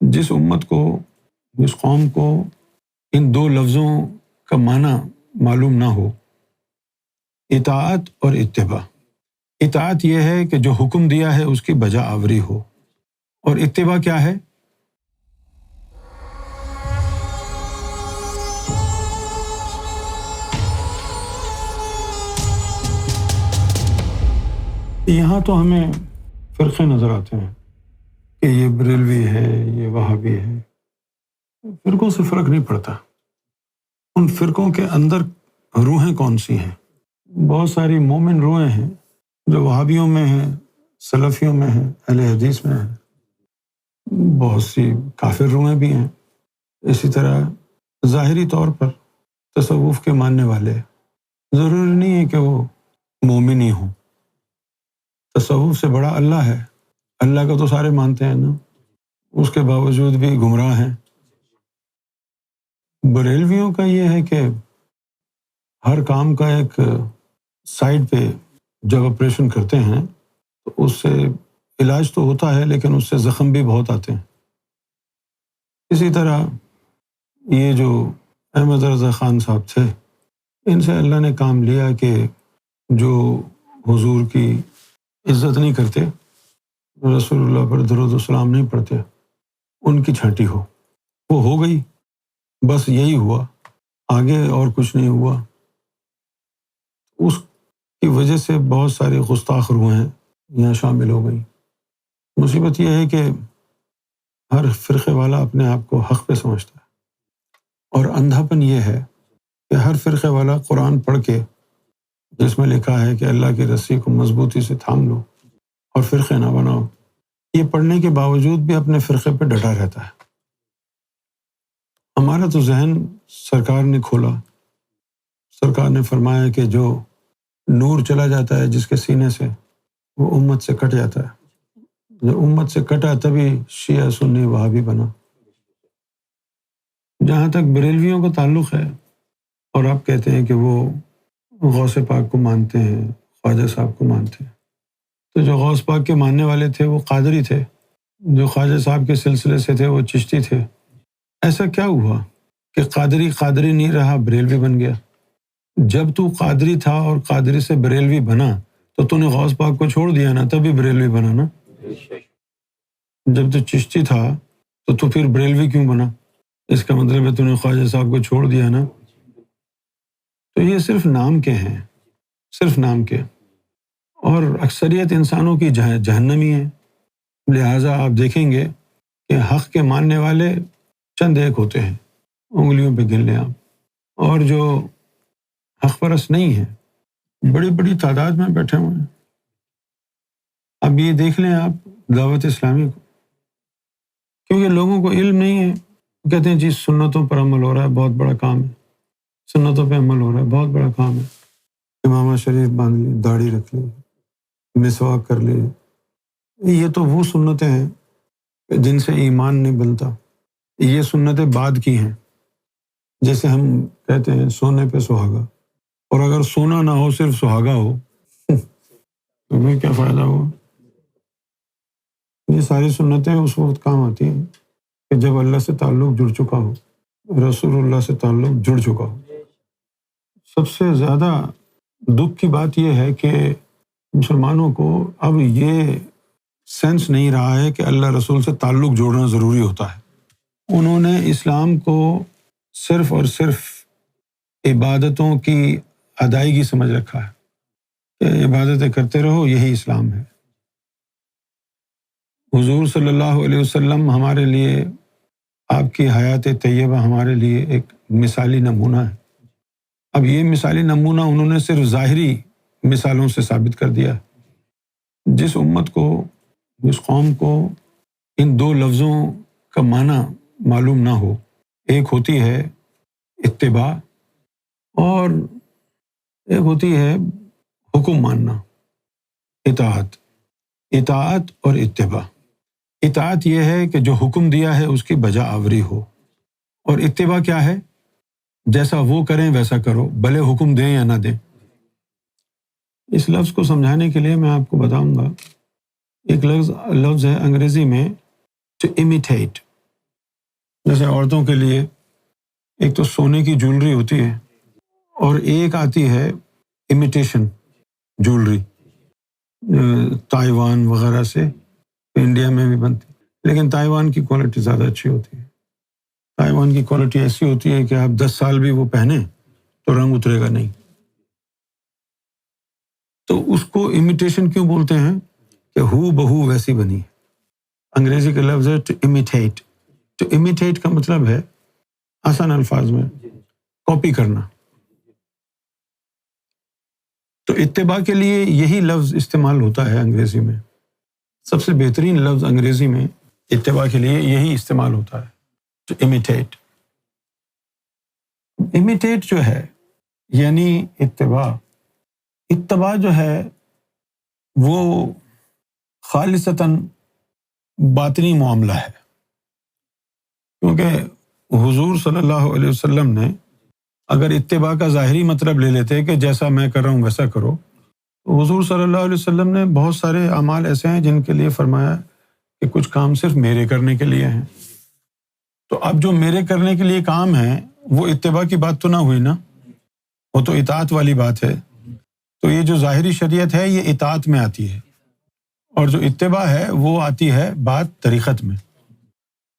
جس امت کو، جس قوم کو ان دو لفظوں کا معنی معلوم نہ ہو، اطاعت اور اتباع۔ اطاعت یہ ہے کہ جو حکم دیا ہے اس کی بجا آوری ہو، اور اتباع کیا ہے؟ یہاں تو ہمیں فرقے نظر آتے ہیں کہ یہ بریلوی ہے، یہ وہابی ہے۔ فرقوں سے فرق نہیں پڑتا، ان فرقوں کے اندر روحیں کون سی ہیں۔ بہت ساری مومن روحیں ہیں جو وہابیوں میں ہیں، سلفیوں میں ہیں، اہل حدیث میں ہیں، بہت سی کافر روحیں بھی ہیں۔ اسی طرح ظاہری طور پر تصوف کے ماننے والے، ضروری نہیں ہے کہ وہ مومن ہی ہوں۔ تصوف سے بڑا اللہ ہے، اللہ کا تو سارے مانتے ہیں نا، اس کے باوجود بھی گمراہ ہیں۔ بریلویوں کا یہ ہے کہ ہر کام کا ایک سائڈ پہ جب آپریشن کرتے ہیں تو اس سے علاج تو ہوتا ہے لیکن اس سے زخم بھی بہت آتے ہیں۔ اسی طرح یہ جو احمد رضا خان صاحب تھے، ان سے اللہ نے کام لیا کہ جو حضور کی عزت نہیں کرتے، رسول اللہ پر درود و سلام نہیں پڑھتے، ان کی چھانٹی ہو، وہ ہو گئی، بس یہی ہوا، آگے اور کچھ نہیں ہوا۔ اس کی وجہ سے بہت ساری گستاخ روحیں یہاں شامل ہو گئی۔ مصیبت یہ ہے کہ ہر فرقے والا اپنے آپ کو حق پہ سمجھتا ہے، اور اندھاپن یہ ہے کہ ہر فرقے والا قرآن پڑھ کے، جس میں لکھا ہے کہ اللہ کی رسی کو مضبوطی سے تھام لو اور فرقے نہ بناؤ، یہ پڑھنے کے باوجود بھی اپنے فرقے پہ ڈٹا رہتا ہے۔ ہمارا تو ذہن سرکار نے کھولا، سرکار نے فرمایا کہ جو نور چلا جاتا ہے جس کے سینے سے، وہ امت سے کٹ جاتا ہے۔ جب امت سے کٹا تبھی شیعہ سنی وہابی بنا۔ جہاں تک بریلویوں کا تعلق ہے، اور آپ کہتے ہیں کہ وہ غوث پاک کو مانتے ہیں، خواجہ صاحب کو مانتے ہیں، تو جو غوث پاک کے ماننے والے تھے وہ قادری تھے، جو خواجہ صاحب کے سلسلے سے تھے وہ چشتی تھے۔ ایسا کیا ہوا کہ قادری قادری نہیں رہا، بریلوی بن گیا؟ جب تو قادری تھا اور قادری سے بریلوی بنا تو نے غوث پاک کو چھوڑ دیا نا، تبھی بریلوی بنا نا۔ جب تو چشتی تھا تو پھر بریلوی کیوں بنا؟ اس کا مطلب ہے نے خواجہ صاحب کو چھوڑ دیا نا۔ تو یہ صرف نام کے ہیں، صرف نام کے، اور اکثریت انسانوں کی جہنمی ہے۔ لہٰذا آپ دیکھیں گے کہ حق کے ماننے والے چند ایک ہوتے ہیں، انگلیوں پہ گن لیں آپ، اور جو حق پرست نہیں ہیں بڑی بڑی تعداد میں بیٹھے ہوئے ہیں۔ اب یہ دیکھ لیں آپ دعوت اسلامی کو، کیونکہ لوگوں کو علم نہیں ہے، کہتے ہیں جی سنتوں پر عمل ہو رہا ہے، بہت بڑا کام ہے، سنتوں پہ عمل ہو رہا ہے، بہت بڑا کام ہے۔ امامہ شریف باندھ لی، داڑھی رکھ لی، مسواک کر لی، یہ تو وہ سنتیں ہیں جن سے ایمان نہیں بنتا۔ یہ سنتیں بعد کی ہیں، جیسے ہم کہتے ہیں سونے پہ سہاگا، اور اگر سونا نہ ہو صرف سہاگا ہو تو ہمیں کیا فائدہ ہوا؟ یہ ساری سنتیں اس وقت کام آتی ہیں کہ جب اللہ سے تعلق جڑ چکا ہو، رسول اللہ سے تعلق جڑ چکا ہو۔ سب سے زیادہ دکھ کی بات یہ ہے کہ مسلمانوں کو اب یہ سینس نہیں رہا ہے کہ اللہ رسول سے تعلق جوڑنا ضروری ہوتا ہے۔ انہوں نے اسلام کو صرف اور صرف عبادتوں کی ادائیگی سمجھ رکھا ہے کہ عبادتیں کرتے رہو، یہی اسلام ہے۔ حضور صلی اللہ علیہ وسلم ہمارے لیے، آپ کی حیات طیبہ ہمارے لیے ایک مثالی نمونہ ہے۔ اب یہ مثالی نمونہ انہوں نے صرف ظاہری مثالوں سے ثابت کر دیا ہے۔ جس امت کو، جس قوم کو ان دو لفظوں کا معنی معلوم نہ ہو، ایک ہوتی ہے اتباع اور ایک ہوتی ہے حکم ماننا، اطاعت۔ اطاعت اور اتباع۔ اطاعت یہ ہے کہ جو حکم دیا ہے اس کی بجا آوری ہو، اور اتباع کیا ہے؟ جیسا وہ کریں ویسا کرو، بھلے حکم دیں یا نہ دیں۔ اس لفظ کو سمجھانے کے لیے میں آپ کو بتاؤں گا، ایک لفظ ہے انگریزی میں to imitate۔ جیسے عورتوں کے لیے ایک تو سونے کی جولری ہوتی ہے اور ایک آتی ہے امیٹیشن جولری، تائیوان وغیرہ سے انڈیا میں بھی بنتی، لیکن تائیوان کی کوالٹی زیادہ اچھی ہوتی ہے۔ تائیوان کی کوالٹی ایسی ہوتی ہے کہ آپ 10 سال بھی وہ پہنیں تو رنگ اترے گا نہیں۔ تو اس کو امیٹیشن کیوں بولتے ہیں کہ ہو بہو ویسی بنی۔ انگریزی کا لفظ ہے ٹو امیٹیٹ۔ ٹو امیٹیٹ کا مطلب ہے آسان الفاظ میں کاپی کرنا۔ تو اتباع کے لیے یہی لفظ استعمال ہوتا ہے انگریزی میں، سب سے بہترین لفظ انگریزی میں اتباع کے لیے یہی استعمال ہوتا ہے، ٹو امیٹیٹ۔ امیٹیٹ جو ہے یعنی اتباع جو ہے وہ خالصتاً باطنی معاملہ ہے، کیونکہ حضور صلی اللہ علیہ وسلم نے اگر اتباع کا ظاہری مطلب لے لیتے کہ جیسا میں کر رہا ہوں ویسا کرو، تو حضور صلی اللہ علیہ وسلم نے بہت سارے اعمال ایسے ہیں جن کے لیے فرمایا کہ کچھ کام صرف میرے کرنے کے لیے ہیں۔ تو اب جو میرے کرنے کے لیے کام ہیں وہ اتباع کی بات تو نہ ہوئی نا، وہ تو اطاعت والی بات ہے۔ تو یہ جو ظاہری شریعت ہے یہ اطاعت میں آتی ہے، اور جو اتباع ہے وہ آتی ہے بات طریقت میں،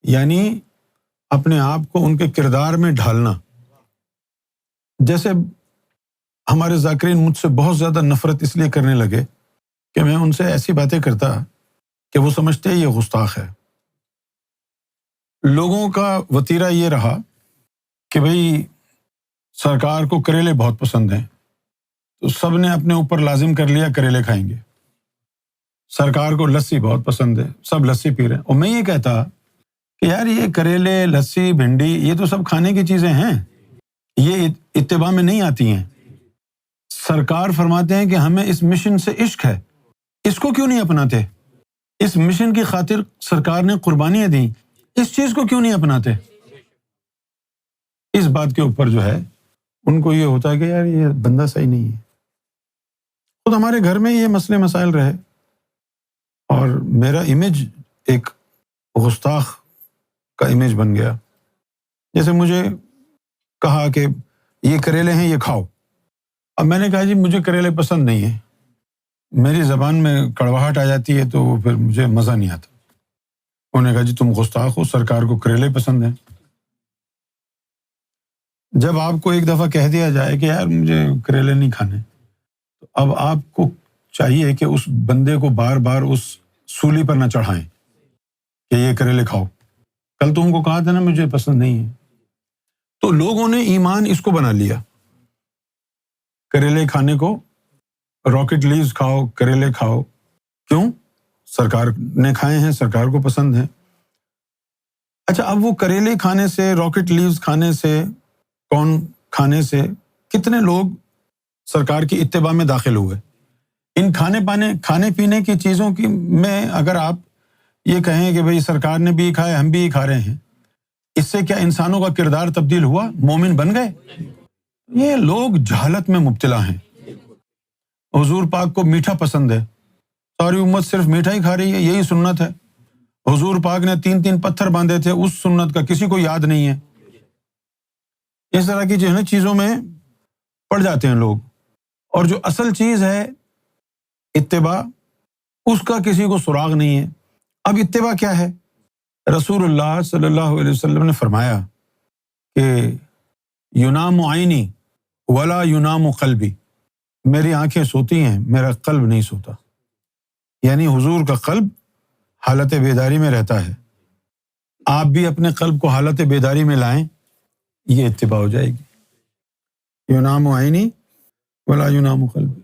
یعنی اپنے آپ کو ان کے کردار میں ڈھالنا۔ جیسے ہمارے ذاکرین مجھ سے بہت زیادہ نفرت اس لیے کرنے لگے کہ میں ان سے ایسی باتیں کرتا کہ وہ سمجھتے یہ گستاخ ہے۔ لوگوں کا وتیرہ یہ رہا کہ بھئی سرکار کو کریلے بہت پسند ہیں، تو سب نے اپنے اوپر لازم کر لیا کریلے کھائیں گے۔ سرکار کو لسی بہت پسند ہے، سب لسی پی رہے ہیں، اور میں یہ کہتا کہ یار یہ کریلے، لسی، بھنڈی یہ تو سب کھانے کی چیزیں ہیں، یہ اتباع میں نہیں آتی ہیں۔ سرکار فرماتے ہیں کہ ہمیں اس مشن سے عشق ہے، اس کو کیوں نہیں اپناتے؟ اس مشن کی خاطر سرکار نے قربانیاں دیں، اس چیز کو کیوں نہیں اپناتے؟ اس بات کے اوپر جو ہے ان کو یہ ہوتا ہے کہ یار یہ بندہ صحیح نہیں ہے۔ خود ہمارے گھر میں یہ مسئلے مسائل رہے، اور میرا امیج ایک گستاخ کا امیج بن گیا۔ جیسے مجھے کہا کہ یہ کریلے ہیں یہ کھاؤ، اب میں نے کہا جی مجھے کریلے پسند نہیں ہیں، میری زبان میں کڑواہٹ آ جاتی ہے تو پھر مجھے مزہ نہیں آتا۔ انہوں نے کہا جی تم گستاخ ہو، سرکار کو کریلے پسند ہیں۔ جب آپ کو ایک دفعہ کہہ دیا جائے کہ یار مجھے کریلے نہیں کھانے، تو اب آپ کو چاہیے کہ اس بندے کو بار بار اس سولی پر نہ چڑھائیں کہ یہ کریلے کھاؤ، کل تم کو کہا تھا نا مجھے پسند نہیں ہے۔ تو لوگوں نے ایمان اس کو بنا لیا، کریلے کھانے کو، راکٹ لیوز کھاؤ، کریلے کھاؤ، کیوں؟ سرکار نے کھائے ہیں، سرکار کو پسند ہے۔ اچھا اب وہ کریلے کھانے سے، راکٹ لیوز کھانے سے، کون کھانے سے کتنے لوگ سرکار کی اتباع میں داخل ہوئے؟ ان کھانے پینے کی چیزوں کی میں اگر آپ یہ کہیں کہ بھئی سرکار نے بھی کھایا ہم بھی کھا رہے ہیں، اس سے کیا انسانوں کا کردار تبدیل ہوا؟ مومن بن گئے؟ یہ لوگ جہالت میں مبتلا ہیں۔ حضور پاک کو میٹھا پسند ہے، ساری امت صرف میٹھا ہی کھا رہی ہے، یہی سنت ہے۔ حضور پاک نے 3 پتھر باندھے تھے، اس سنت کا کسی کو یاد نہیں ہے۔ اس طرح کی جو ہے نا چیزوں میں پڑ جاتے ہیں لوگ، اور جو اصل چیز ہے اتباع اس کا کسی کو سراغ نہیں ہے۔ اب اتباع کیا ہے؟ رسول اللہ صلی اللہ علیہ وسلم نے فرمایا کہ ینام عینی ولا ینام قلبی، میری آنکھیں سوتی ہیں میرا قلب نہیں سوتا، یعنی حضور کا قلب حالت بیداری میں رہتا ہے۔ آپ بھی اپنے قلب کو حالت بیداری میں لائیں، یہ اتباع ہو جائے گی۔ ینام عینی ولا ینام قلبی۔